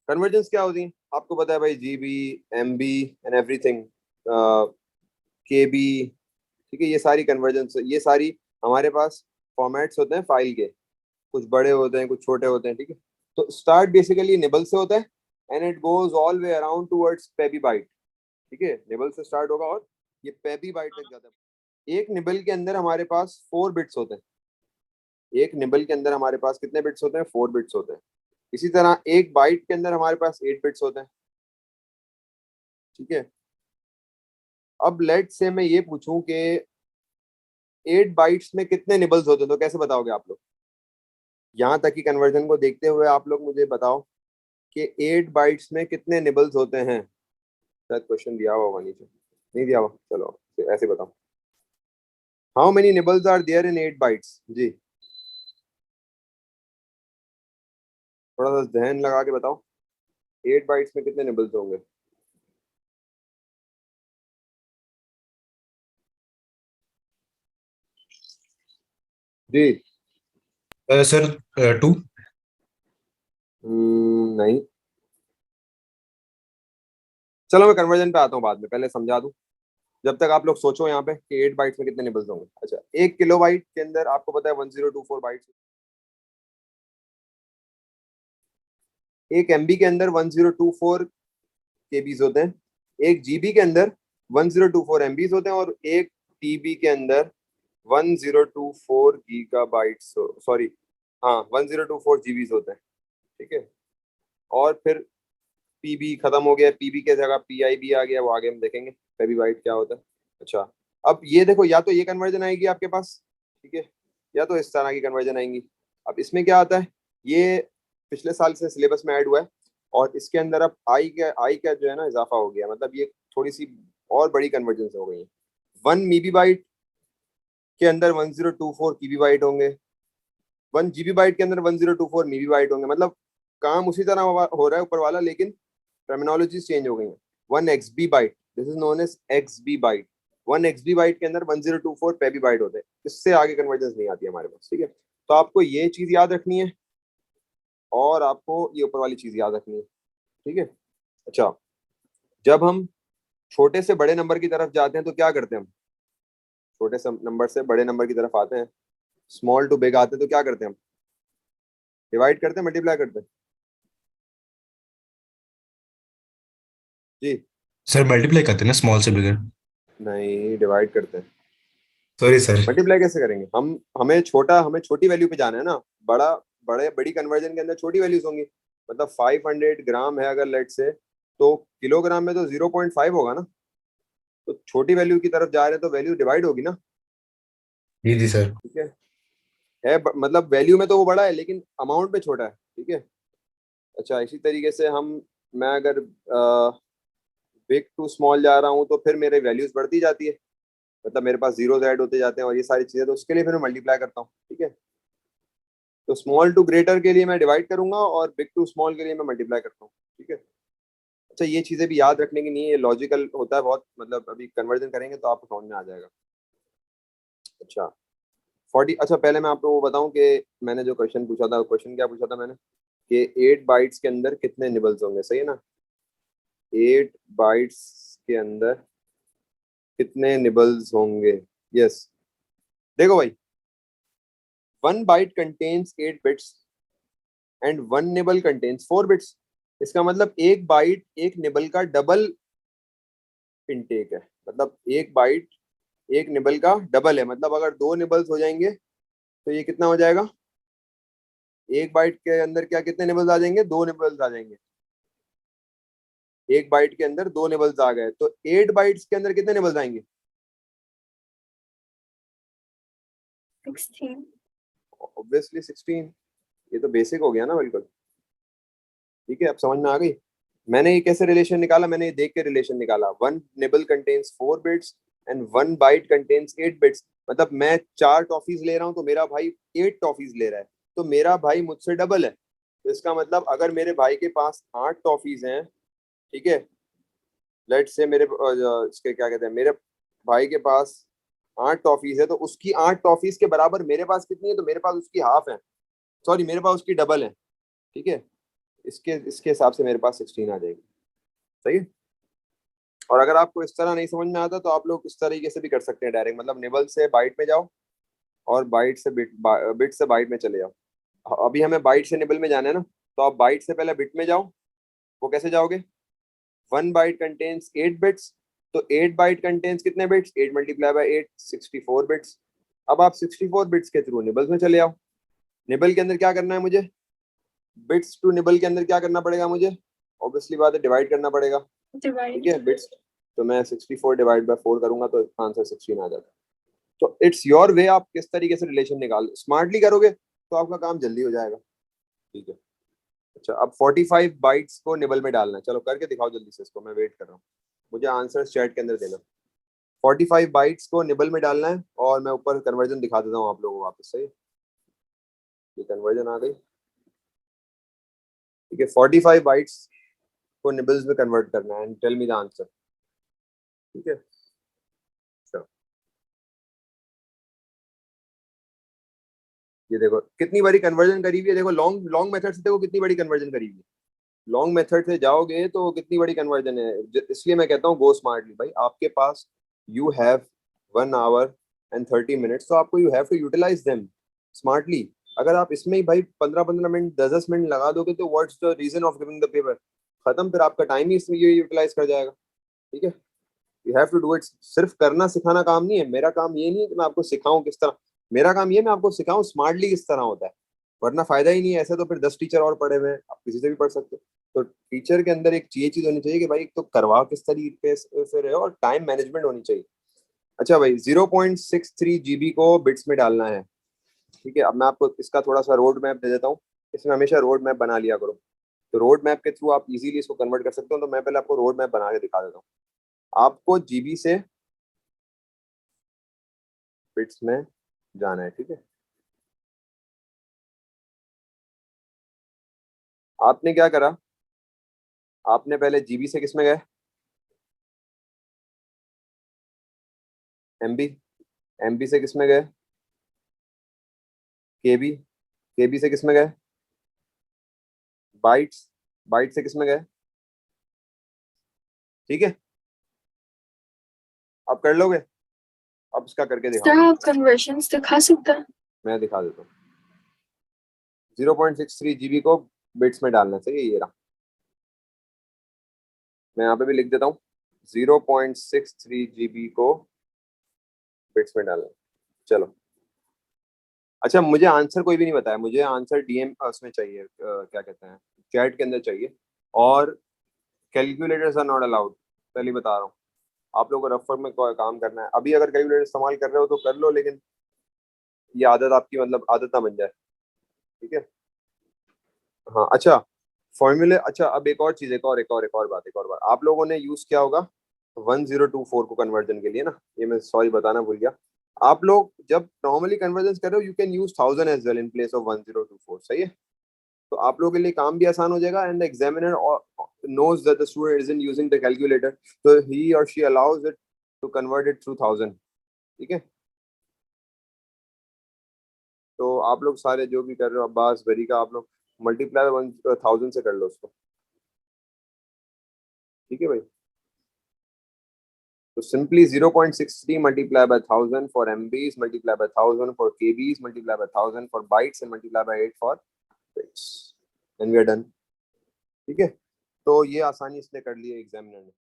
Convergence क्या होती है आपको पता है भाई, जीबी, एमबी एंड एवरीथिंग, केबी। ठीक है, ये सारी कन्वर्जेंस, ये सारी हमारे पास फॉर्मेट्स होते हैं फाइल के। कुछ बड़े होते हैं, कुछ छोटे होते हैं। ठीक है, तो स्टार्ट बेसिकली निबल से होता है and it goes all way around towards pebibyte. ठीक है, निबल से स्टार्ट होगा और ये पेबी बाइट तक जाता है। एक निबल के अंदर हमारे पास 4 बिट्स होते हैं। एक निबल के अंदर हमारे पास कितने बिट्स होते हैं? 4 बिट्स होते हैं। इसी तरह एक बाइट के अंदर हमारे पास 8 बिट्स होते हैं। ठीक है, अब लेट से मैं ये पूछूं कि 8 बाइट्स में कितने निबल्स होते हैं, तो कैसे बताओगे आप लोग? यहाँ तक की कन्वर्जन को देखते हुए आप लोग मुझे बताओ कि 8 बाइट्स में कितने निबल्स होते हैं। शायद क्वेश्चन दिया हुआ होगा नीचे, नहीं दिया हुआ, चलो ऐसे बताओ। How many nibbles are there in 8 bytes? जी, थोड़ा सा ध्यान लगा के बताओ, 8 बाइट्स में कितने निबल्स होंगे? जी। सर 2। नहीं, चलो मैं कन्वर्जन पे आता हूँ बाद में, पहले समझा दूं। जब तक आप लोग सोचो यहाँ पे कि 8 बाइट्स में कितने निबल्स होंगे। अच्छा, 1 किलोबाइट के अंदर आपको पता है 1024 बाइट्स। एक एमबी के अंदर 1024 केबीज होते हैं। एक जीबी के अंदर 1024 एमबीज होते हैं और एक टीबी के अंदर 1024 गीगाबाइट्स, सॉरी, हाँ, 1024 जीबीज होते हैं। ठीक है, और फिर पीबी खत्म हो गया, पीबी के जगह पीआईबी आ गया, वो आगे हम देखेंगे पेबी बाइट क्या होता है। अच्छा, अब ये देखो, या तो ये कन्वर्जन आएगी आपके पास, ठीक है, या तो इस तरह की कन्वर्जन आएंगी। अब इसमें क्या आता है, ये पिछले साल से सिलेबस में ऐड हुआ है और इसके अंदर अब आई का जो है ना इजाफा हो गया, मतलब ये थोड़ी सी और बड़ी कन्वर्जन हो गई है। 1 मीबी बाइट के अंदर 1024 कीबी बाइट होंगे। 1 जीबी बाइट के अंदर 1024 मीबी बाइट होंगे। मतलब काम उसी तरह हो रहा है ऊपर वाला, लेकिन टर्मिनोलॉजी चेंज हो गई है। 1 exbibyte, this is known as exbibyte. 1 exbibyte के अंदर 1024 पेबी बाइट होते हैं। इससे आगे कन्वर्जेंस नहीं आती हमारे पास। ठीक है, तो आपको ये चीज याद रखनी है और आपको ये ऊपर वाली चीज याद रखनी है। ठीक है, अच्छा, जब हम छोटे से बड़े नंबर की तरफ जाते हैं तो क्या करते हैं हम? छोटे से नंबर से बड़े नंबर की तरफ आते हैं, स्मॉल टू बिग आते हैं, तो क्या करते हैं हम? डिवाइड करते हैं, मल्टीप्लाई करते हैं? जी। सर मल्टीप्लाई करते हैं ना स्मॉल से बिगर। नहीं, डिवाइड करते हैं। Sorry sir. मल्टीप्लाई कैसे करेंगे हम? हमें छोटी वैल्यू पे जाना है ना। बड़ा बड़ी कन्वर्जन के अंदर छोटी वैल्यूज होंगी। मतलब 500 ग्राम है अगर लेट से, तो किलोग्राम में तो 0.5 होगा ना। तो छोटी वैल्यू की तरफ जा रहे हैं तो वैल्यू डिवाइड होगी ना। जी जी सर। ठीक मतलब वैल्यू में तो वो बड़ा है लेकिन अमाउंट में छोटा है। ठीक है, अच्छा, इसी तरीके से मैं अगर बिग टू स्मॉल जा रहा हूँ तो फिर मेरे वैल्यूज बढ़ती जाती है। मतलब मेरे पास जीरोस ऐड होते जाते हैं और ये सारी चीजें, तो उसके लिए फिर मैं मल्टीप्लाई करता हूँ। ठीक है, तो स्मॉल टू ग्रेटर के लिए मैं डिवाइड करूंगा और बिग टू स्मॉल के लिए मैं मल्टीप्लाई करता हूँ। ठीक है, अच्छा, ये चीजें भी याद रखने की नहीं है, ये लॉजिकल होता है बहुत, मतलब अभी कन्वर्जन करेंगे तो आपको समझ में आ जाएगा। अच्छा, 40, अच्छा, पहले मैं आपको वो बताऊं कि मैंने जो क्वेश्चन पूछा था, क्वेश्चन क्या पूछा था मैंने, कि 8 बाइट्स के अंदर कितने निबल्स होंगे, सही है ना? 8 बाइट्स के अंदर कितने निबल्स होंगे? यस, देखो भाई, 1 byte contains 8 bits and 1 nibble contains 4 bits. इसका मतलब एक बाइट एक निबल का डबल इनटेक है। मतलब एक बाइट एक निबल का डबल है। मतलब अगर 2 निबल्स हो जाएंगे तो ये कितना हो जाएगा? एक बाइट के अंदर क्या कितने निबल्स आ जाएंगे? 2 निबल्स आ जाएंगे। एक बाइट के अंदर 2 निबल्स आ गए तो 8 बाइट्स के अंदर कितने निबल्स आएंगे? 16। ऑब्वियसली 16। ये तो बेसिक हो गया ना बिल्कुल। ठीक है, अब समझ में आ गई। मैंने ये कैसे रिलेशन निकाला? मैंने ये देख के रिलेशन निकाला। 1 nibble contains 4 bits and 1 byte contains 8 bits. मतलब मैं 4 टॉफीज ले रहा हूँ तो मेरा भाई 8 टॉफीज ले रहा है, तो मेरा भाई मुझसे डबल है। तो इसका मतलब अगर मेरे भाई के पास 8 टॉफीज हैं, ठीक है, लेट से इसके क्या कहते हैं, मेरे भाई के पास 8 टॉफीज है, तो उसकी 8 टॉफीज के बराबर मेरे पास कितनी है? तो मेरे पास उसकी हाफ है, सॉरी, मेरे पास उसकी डबल है। ठीक है, इसके हिसाब से मेरे पास 16 आ जाएगी। सही है। और अगर आपको इस तरह नहीं समझ में आता तो आप लोग इस तरीके से भी कर सकते हैं डायरेक्ट, मतलब निबल से बाइट में जाओ और बाइट से बिट से बाइट में चले जाओ। अभी हमें बाइट से निबल में जाना है ना, तो आप बाइट से पहले बिट में जाओ। वो कैसे जाओगे? 1 बाइट कंटेन्स 8 बिट्स, तो 8 बाइट कंटेन्स कितने बिट्स? 8 multiply by 8, 64 bits. अब आप 64 बिट्स के थ्रू निबल में चले आओ। निबल के अंदर क्या करना है मुझे? बिट्स टू निबल के अंदर क्या करना पड़ेगा मुझे? ऑब्वियसली बात है, डिवाइड करना पड़ेगा। ठीक है, बिट्स। तो मैं 64 डिवाइड बाय 4 करूंगा तो आंसर 16 आ जाता है। तो इट्स योर वे, आप किस तरीके से रिलेशन निकाल स्मार्टली करोगे तो आपका काम जल्दी हो जाएगा। ठीक है। अच्छा, अब 45 बाइट्स को निबल में डालना है। चलो करके दिखाओ जल्दी से इसको, मैं वेट कर रहा हूँ। मुझे आंसर चैट के अंदर देना। 45 बाइट्स को निबल में डालना है और मैं ऊपर कन्वर्जन दिखा देता हूँ आप लोगों को वापस से। ये कन्वर्जन आ गई। ठीक है, 45 बाइट्स को निबल्स में कन्वर्ट करना है and tell me the answer. ठीक है। चलो, ये देखो कितनी बड़ी कन्वर्जन करी हुई है। देखो लॉन्ग लॉन्ग मेथड से देखो कितनी बड़ी कन्वर्जन करी हुई है। लॉन्ग मेथड से जाओगे तो कितनी बड़ी कन्वर्जन है। इसलिए मैं कहता हूँ गो स्मार्टली। भाई आपके पास you have 1 hour and 30 minutes, तो आपको you have to utilise them smartly. अगर आप इसमें ही भाई 15-15 मिनट 10-10 मिनट लगा दोगे तो what's the reason of giving the paper? खत्म, फिर आपका टाइम ही इसमें ये यूटिलाइज कर जाएगा। ठीक है, you have to do it. सिर्फ करना सिखाना काम नहीं है। मेरा काम ये नहीं है कि मैं आपको सिखाऊं किस तरह, मेरा काम ये मैं आपको सिखाऊं स्मार्टली किस तरह होता है। वरना फायदा ही नहीं है। ऐसे तो फिर 10 टीचर और पढ़े हुए हैं, आप किसी से भी पढ़ सकते हो। तो टीचर के अंदर एक ये चीज होनी चाहिए कि भाई एक तो करवा किस तरीके से रहे हो और टाइम मैनेजमेंट होनी चाहिए। अच्छा भाई, 0.63 GB को बिट्स में डालना है। ठीक है, अब मैं आपको इसका थोड़ा सा रोड मैप दे देता हूँ। इसमें हमेशा रोड मैप बना लिया करो, तो रोड मैप के थ्रू आप इजीली इसको कन्वर्ट कर सकते हो। तो मैं पहले आपको रोड मैप बना के दिखा देता हूँ। आपको जीबी से बिट्स में जाना है। ठीक है, आपने क्या करा? आपने पहले जीबी से किस में गए? एमबी। एमबी से किस में गए? केबी। केबी से किस में गए? बाइट्स। बाइट से किस में गए? ठीक है, आप कर लोगे? अब इसका करके दिखाओ। सर आप कन्वर्जन्स दिखा सकते हैं? मैं दिखा देता हूँ। 0.63 GB को बिट्स में डालना चाहिए। ये रहा, मैं यहाँ पे भी लिख देता हूँ। 0.63 GB को बिट्स में डालना। चलो, अच्छा मुझे आंसर कोई भी नहीं बताया। मुझे आंसर डीएम उसमें चाहिए, क्या कहते हैं, चैट के अंदर चाहिए। और कैलकुलेटर्स आर नॉट अलाउड, पहले बता रहा हूँ। आप लोगों को रफर में काम करना है। अभी अगर कैलकुलेटर इस्तेमाल कर रहे हो तो कर लो, लेकिन ये आदत आपकी मतलब आदत ना बन जाए। ठीक है। हाँ अच्छा, फॉर्मूले। अच्छा अब एक और चीज, एक और बात आप लोगों ने यूज किया होगा 1024 को कन्वर्जन के लिए ना। ये मैं सॉरी बताना भूल गया। आप लोग जब नॉर्मली कन्वर्जन कर रहे हो you can use 1000 as well in place of 1024। सही है। तो आप लोगों के लिए काम भी आसान हो जाएगा and the examiner knows that the student isn't using the calculator, so he or she allows it to convert it through 1000। ठीक है, तो आप लोग सारे जो भी कर रहे हो, अब्बास वरी का, आप लोग मल्टीप्लाई 1000 से कर लो उसको। ठीक है भाई, तो simply 0.63 multiply by 1000 for MBs, multiply by 1000 for KBs, multiply by 1000 for bytes and multiply by 8 for bits, and we are done. ठीक है, तो ये आसानी इसने कर ली है एग्जामिनर ने।